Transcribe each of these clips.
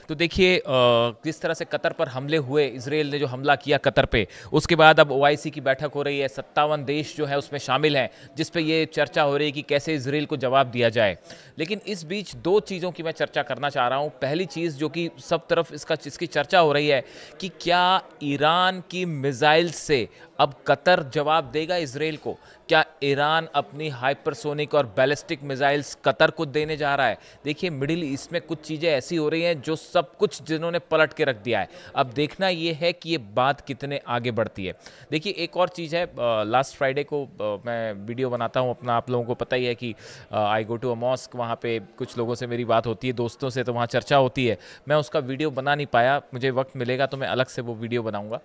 तो देखिए किस तरह से कतर पर हमले हुए, इसराइल ने जो हमला किया कतर पे, उसके बाद अब ओआईसी की बैठक हो रही है, 57 देश जो है उसमें शामिल हैं, जिस पे ये चर्चा हो रही है कि कैसे इसराइल को जवाब दिया जाए। लेकिन इस बीच दो चीज़ों की मैं चर्चा करना चाह रहा हूँ। पहली चीज़ जो कि सब तरफ इसकी चर्चा हो रही है कि क्या ईरान की मिसाइल से अब कतर जवाब देगा इसराइल को? क्या ईरान अपनी हाइपरसोनिक और बैलिस्टिक मिसाइल्स कतर को देने जा रहा है? देखिए मिडिल ईस्ट में कुछ चीज़ें ऐसी हो रही हैं जो सब कुछ जिन्होंने पलट के रख दिया है। अब देखना ये है कि ये बात कितने आगे बढ़ती है। देखिए एक और चीज़ है, लास्ट फ्राइडे को मैं वीडियो बनाता हूँ अपना, आप लोगों को पता ही है कि आई गो टू अ मॉस्क, वहाँ पे कुछ लोगों से मेरी बात होती है, दोस्तों से, तो वहाँ चर्चा होती है। मैं उसका वीडियो बना नहीं पाया, मुझे वक्त मिलेगा तो मैं अलग से वो वीडियो बनाऊँगा।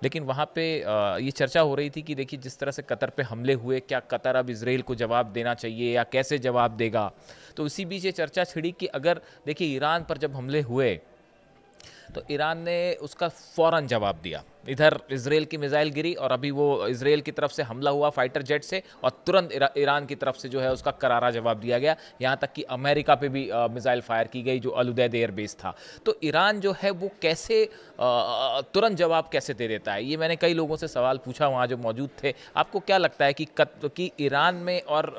लेकिन वहाँ पे ये चर्चा हो रही थी कि देखिए जिस तरह से कतर पे हमले हुए, क्या कतर अब इसराइल को जवाब देना चाहिए या कैसे जवाब देगा? तो इसी बीच ये चर्चा छिड़ी कि अगर देखिए ईरान पर जब हमले हुए तो ईरान ने उसका फ़ौरन जवाब दिया। इधर इसराइल की मिसाइल गिरी और अभी वो इसराइल की तरफ से हमला हुआ फाइटर जेट से, और तुरंत ईरान की तरफ से जो है उसका करारा जवाब दिया गया। यहाँ तक कि अमेरिका पे भी मिसाइल फायर की गई जो अल-उदैद एयरबेस था। तो ईरान जो है वो कैसे तुरंत जवाब कैसे दे देता है? ये मैंने कई लोगों से सवाल पूछा वहाँ जो मौजूद थे। आपको क्या लगता है कि ईरान में और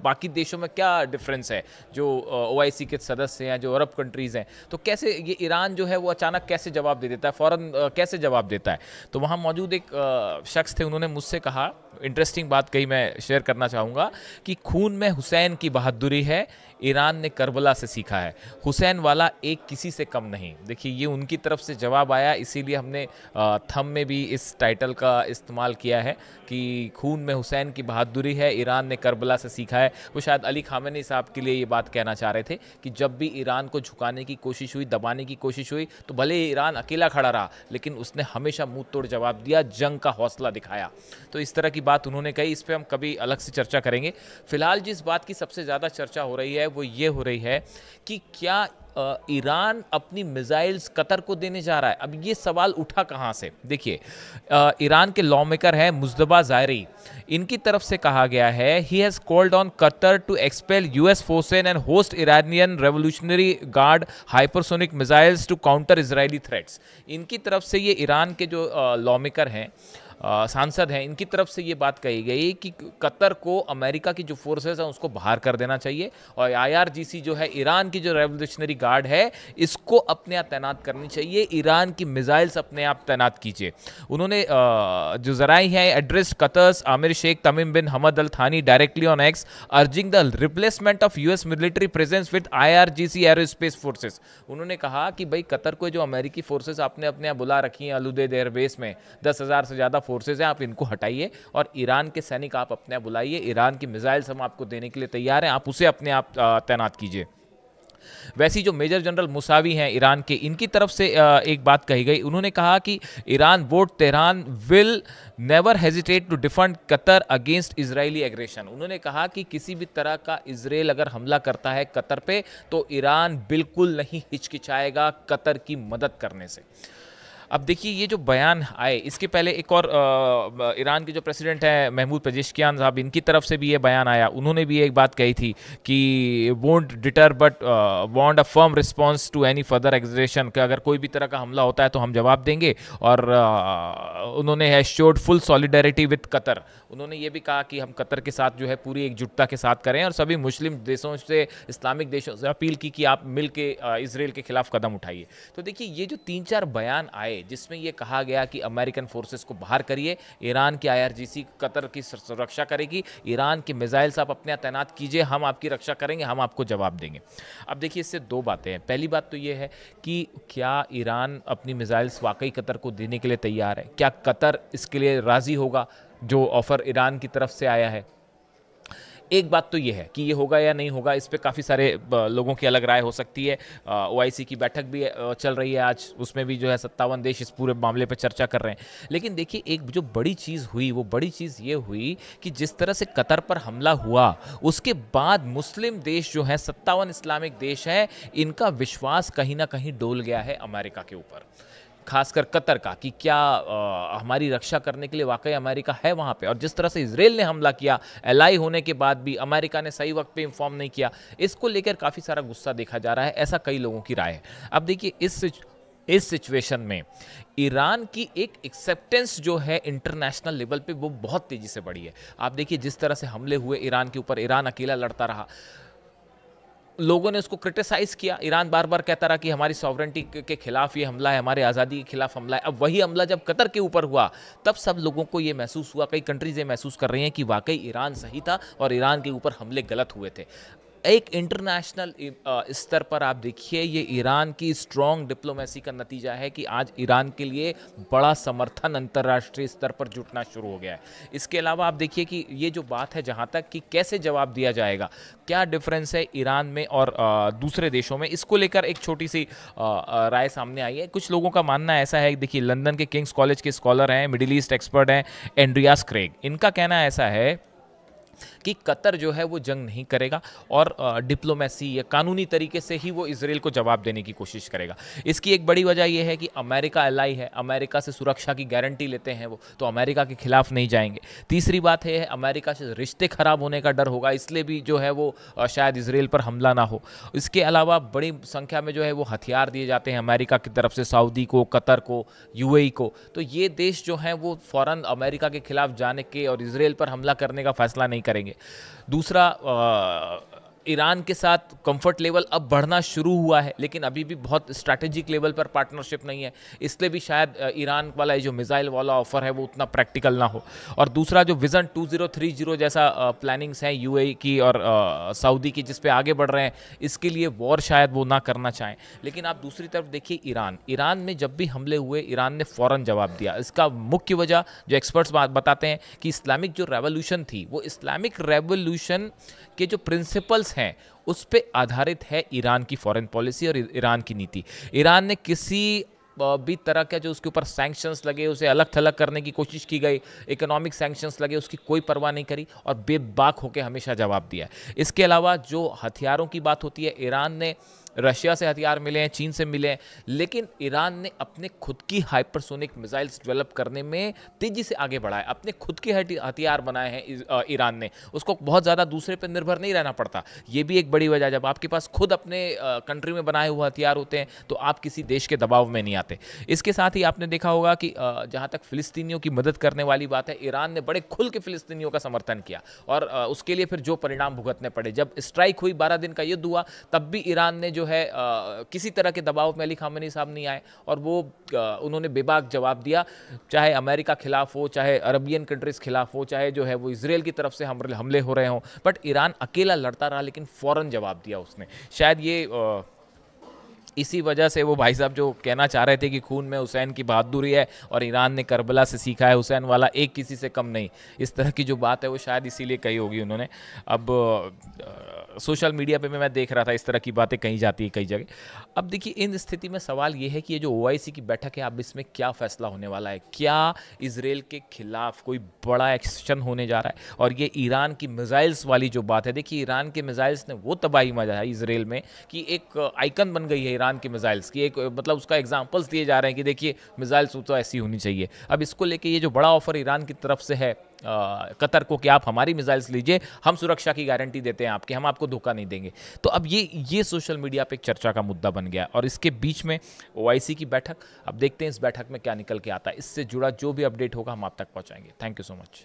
बाकी देशों में क्या डिफरेंस है, जो ओआईसी के सदस्य हैं, जो अरब कंट्रीज़ हैं? तो कैसे ये ईरान जो है वो अचानक कैसे जवाब दे देता है, फ़ौरन कैसे जवाब देता है? तो वहाँ मौजूद एक शख्स थे, उन्होंने मुझसे कहा, इंटरेस्टिंग बात कही, मैं शेयर करना चाहूँगा, कि खून में हुसैन की बहादुरी है, ईरान ने करबला से सीखा है, हुसैन वाला एक किसी से कम नहीं। देखिए ये उनकी तरफ से जवाब आया, इसीलिए हमने थंब में भी इस टाइटल का इस्तेमाल किया है कि खून में हुसैन की बहादुरी है, ईरान ने करबला से सीखा है। वो शायद अली खामेनी साहब के लिए ये बात कहना चाह रहे थे कि जब भी ईरान को झुकाने की कोशिश हुई, दबाने की कोशिश हुई, तो भले ही ईरान अकेला खड़ा रहा, लेकिन उसने हमेशा मुंह तोड़ जवाब दिया, जंग का हौसला दिखाया। तो इस तरह की बात उन्होंने कही, इस पर हम कभी अलग से चर्चा करेंगे। फिलहाल जिस बात की सबसे ज़्यादा चर्चा हो रही है वो ये हो रही है कि क्या ईरान अपनी मिसाइल्स कतर को देने जा रहा है? अब ये सवाल उठा कहाँ से? देखिए ईरान के लॉ मेकर हैं मुज्तबा ज़ायरी, इनकी तरफ से कहा गया है, he has called on Qatar to expel US forces and host Iranian revolutionary guard hypersonic missiles to counter Israeli threats. इनकी तरफ से ये ईरान के जो लॉ मेकर हैं, सांसद हैं, इनकी तरफ से ये बात कही गई कि कतर को अमेरिका की जो फोर्सेस हैं उसको बाहर कर देना चाहिए, और आईआरजीसी जो है, ईरान की जो रेवोल्यूशनरी गार्ड है, इसको अपने आप तैनात करनी चाहिए, ईरान की मिसाइल्स अपने आप तैनात कीजिए। उन्होंने जो जराई हैं एड्रेस कतर्स आमिर शेख तमीम बिन हमद अल थानी directly on x, urging the replacement of US military presence with IRGC aerospace forces. उन्होंने कहा कि भाई कतर को जो अमेरिकी फोर्सेस आपने अपने यहाँ बुला रखी हैं अल-उदैद एयरबेस में, 10,000 से ज़्यादा फोर्सेज हैं, आप इनको हटाइए और ईरान के सैनिक आप अपने आप बुलाइए, ईरान की मिसाइल्स हम आपको देने के लिए तैयार हैं, आप उसे अपने आप तैनात कीजिए। वैसी जो मेजर जनरल मुसावी हैं ईरान के, इनकी तरफ से एक बात कही गई, उन्होंने कहा कि Iran vote Tehran will never hesitate to defend Qatar against Israeli aggression. उन्होंने कहा कि किसी भी तरह का इजराइल अगर हमला करता है कतर पे तो ईरान बिल्कुल नहीं हिचकिचाएगा कतर की मदद करने से। अब देखिए ये जो बयान आए, इसके पहले एक और ईरान के जो प्रेसिडेंट हैं महमूद पेजेश्कियान साहब, इनकी तरफ से भी ये बयान आया, उन्होंने भी एक बात कही थी कि won't deter but want a firm response to any further aggression, कि अगर कोई भी तरह का हमला होता है तो हम जवाब देंगे, और उन्होंने है showed full solidarity with Qatar. उन्होंने ये भी कहा कि हम कतर के साथ जो है पूरी एकजुटता के साथ करें, और सभी मुस्लिम देशों से, इस्लामिक देशों से अपील की कि आप मिल के इसराइल के खिलाफ कदम उठाइए। तो देखिए ये जो 3-4 बयान आए जिसमें ये कहा गया कि अमेरिकन फोर्सेस को बाहर करिए, ईरान की आईआरजीसी कतर की सुरक्षा करेगी, ईरान की मिसाइल्स आप अपने यहाँ तैनात कीजिए, हम आपकी रक्षा करेंगे, हम आपको जवाब देंगे। अब देखिए इससे दो बातें हैं। पहली बात तो ये है कि क्या ईरान अपनी मिसाइल्स वाकई कतर को देने के लिए तैयार है? क्या कतर इसके लिए राज़ी होगा जो ऑफ़र ईरान की तरफ से आया है? एक बात तो ये है कि ये होगा या नहीं होगा, इस पे काफ़ी सारे लोगों की अलग राय हो सकती है। ओआईसी की बैठक भी चल रही है आज, उसमें भी जो है 57 देश इस पूरे मामले पे चर्चा कर रहे हैं। लेकिन देखिए एक जो बड़ी चीज़ हुई, वो बड़ी चीज़ ये हुई कि जिस तरह से कतर पर हमला हुआ, उसके बाद मुस्लिम देश जो हैं, 57 इस्लामिक देश हैं, इनका विश्वास कहीं ना कहीं डोल गया है अमेरिका के ऊपर। खासकर कतर का, कि क्या हमारी रक्षा करने के लिए वाकई अमेरिका है वहाँ पे, और जिस तरह से इजराइल ने हमला किया एलाई होने के बाद भी अमेरिका ने सही वक्त पे इन्फॉर्म नहीं किया, इसको लेकर काफ़ी सारा गुस्सा देखा जा रहा है, ऐसा कई लोगों की राय है। अब देखिए इस सिचुएशन में ईरान की एक एक्सेप्टेंस जो है इंटरनेशनल लेवल पे वो बहुत तेजी से बढ़ी है। आप देखिए जिस तरह से हमले हुए ईरान के ऊपर, ईरान अकेला लड़ता रहा, लोगों ने उसको क्रिटिसाइज किया, ईरान बार बार कहता रहा कि हमारी सॉवरेंटी के खिलाफ ये हमला है, हमारे आज़ादी के खिलाफ हमला है। अब वही हमला जब कतर के ऊपर हुआ तब सब लोगों को ये महसूस हुआ, कई कंट्रीज ये महसूस कर रही हैं कि वाकई ईरान सही था और ईरान के ऊपर हमले गलत हुए थे। एक इंटरनेशनल स्तर पर आप देखिए ये ईरान की स्ट्रॉन्ग डिप्लोमेसी का नतीजा है कि आज ईरान के लिए बड़ा समर्थन अंतर्राष्ट्रीय स्तर पर जुटना शुरू हो गया है। इसके अलावा आप देखिए कि ये जो बात है जहाँ तक कि कैसे जवाब दिया जाएगा, क्या डिफरेंस है ईरान में और दूसरे देशों में, इसको लेकर एक छोटी सी राय सामने आई है। कुछ लोगों का मानना ऐसा है, देखिए लंदन के किंग्स कॉलेज के स्कॉलर हैं, मिडिल ईस्ट एक्सपर्ट हैं एंड्रियास क्रेग, इनका कहना ऐसा है कि कतर जो है वो जंग नहीं करेगा और डिप्लोमेसी या कानूनी तरीके से ही वो इजराइल को जवाब देने की कोशिश करेगा। इसकी एक बड़ी वजह यह है कि अमेरिका एलाई है, अमेरिका से सुरक्षा की गारंटी लेते हैं वो, तो अमेरिका के खिलाफ नहीं जाएंगे। तीसरी बात है अमेरिका से रिश्ते खराब होने का डर होगा, इसलिए भी जो है वो शायद इजराइल पर हमला ना हो। इसके अलावा बड़ी संख्या में जो है वो हथियार दिए जाते हैं अमेरिका की तरफ से सऊदी को, कतर को, यूएई को, तो ये देश जो हैं वो फ़ौरन अमेरिका के खिलाफ जाने के और इजराइल पर हमला करने का फैसला नहीं करेंगे। दूसरा, ईरान के साथ कंफर्ट लेवल अब बढ़ना शुरू हुआ है, लेकिन अभी भी बहुत स्ट्रैटेजिक लेवल पर पार्टनरशिप नहीं है, इसलिए भी शायद ईरान वाला जो मिसाइल वाला ऑफर है वो उतना प्रैक्टिकल ना हो। और दूसरा जो विजन 2030 जैसा प्लानिंग्स हैं यूएई की और सऊदी की जिस पे आगे बढ़ रहे हैं, इसके लिए वॉर शायद वो ना करना चाहें। लेकिन आप दूसरी तरफ देखिए ईरान में जब भी हमले हुए ईरान ने फ़ौरन जवाब दिया। इसका मुख्य वजह जो एक्सपर्ट्स बताते हैं कि इस्लामिक जो रेवोल्यूशन थी वो इस्लामिक रेवोल्यूशन के जो प्रिंसिपल्स हैं उस पे आधारित है ईरान की फॉरेन पॉलिसी और ईरान की नीति। ईरान ने किसी भी तरह का जो उसके ऊपर सैंक्शंस लगे उसे अलग थलग करने की कोशिश की गई, इकोनॉमिक सैंक्शंस लगे उसकी कोई परवाह नहीं करी और बेबाक होकर हमेशा जवाब दिया। इसके अलावा जो हथियारों की बात होती है, ईरान ने रशिया से हथियार मिले हैं, चीन से मिले हैं, लेकिन ईरान ने अपने खुद की हाइपरसोनिक मिसाइल्स डेवलप करने में तेजी से आगे बढ़ा है। अपने खुद के हथियार बनाए हैं ईरान ने, उसको बहुत ज़्यादा दूसरे पर निर्भर नहीं रहना पड़ता। ये भी एक बड़ी वजह, जब आपके पास खुद अपने कंट्री में बनाए हुए हथियार होते हैं तो आप किसी देश के दबाव में नहीं आते। इसके साथ ही आपने देखा होगा कि जहाँ तक फिलिस्तीनियों की मदद करने वाली बात है, ईरान ने बड़े खुल के फिलिस्तीनियों का समर्थन किया और उसके लिए फिर जो परिणाम भुगतने पड़े, जब स्ट्राइक हुई 12 दिन का युद्ध हुआ तब भी ईरान ने जो है किसी तरह के दबाव में अली खामेनी साहब नहीं आए और वो उन्होंने बेबाक जवाब दिया, चाहे अमेरिका खिलाफ हो, चाहे अरबियन कंट्रीज खिलाफ हो, चाहे जो है वो इजराइल की तरफ से हमले हो रहे हों, बट ईरान अकेला लड़ता रहा लेकिन फ़ौरन जवाब दिया उसने। शायद ये इसी वजह से वो भाई साहब जो कहना चाह रहे थे कि खून में हुसैन की बहादुरी है और ईरान ने करबला से सीखा है, हुसैन वाला एक किसी से कम नहीं, इस तरह की जो बात है वो शायद इसीलिए कही होगी उन्होंने। अब सोशल मीडिया पे मैं देख रहा था इस तरह की बातें कही जाती है कई जगह। अब देखिए इन स्थिति में सवाल ये है कि ये जो OIC की बैठक है, अब इसमें क्या फैसला होने वाला है, क्या इजराइल के खिलाफ कोई बड़ा एक्शन होने जा रहा है। और ये ईरान की मिसाइल्स वाली जो बात है, देखिए ईरान के मिसाइल्स ने वो तबाही मचाई इजराइल में कि एक आइकन बन गई है ईरान की मिसाइल्स की, एक मतलब उसका एग्जाम्पल्स दिए जा रहे हैं कि देखिए मिसाइल्स तो ऐसी होनी चाहिए। अब इसको लेके ये जो बड़ा ऑफर ईरान की तरफ से है कतर को कि आप हमारी मिसाइल्स लीजिए, हम सुरक्षा की गारंटी देते हैं आपके, हम आपको धोखा नहीं देंगे, तो अब ये सोशल मीडिया पे एक चर्चा का मुद्दा बन गया। और इसके बीच में OIC की बैठक, अब देखते हैं इस बैठक में क्या निकल के आता है। इससे जुड़ा जो भी अपडेट होगा हम आप तक पहुंचाएंगे। Thank you so much.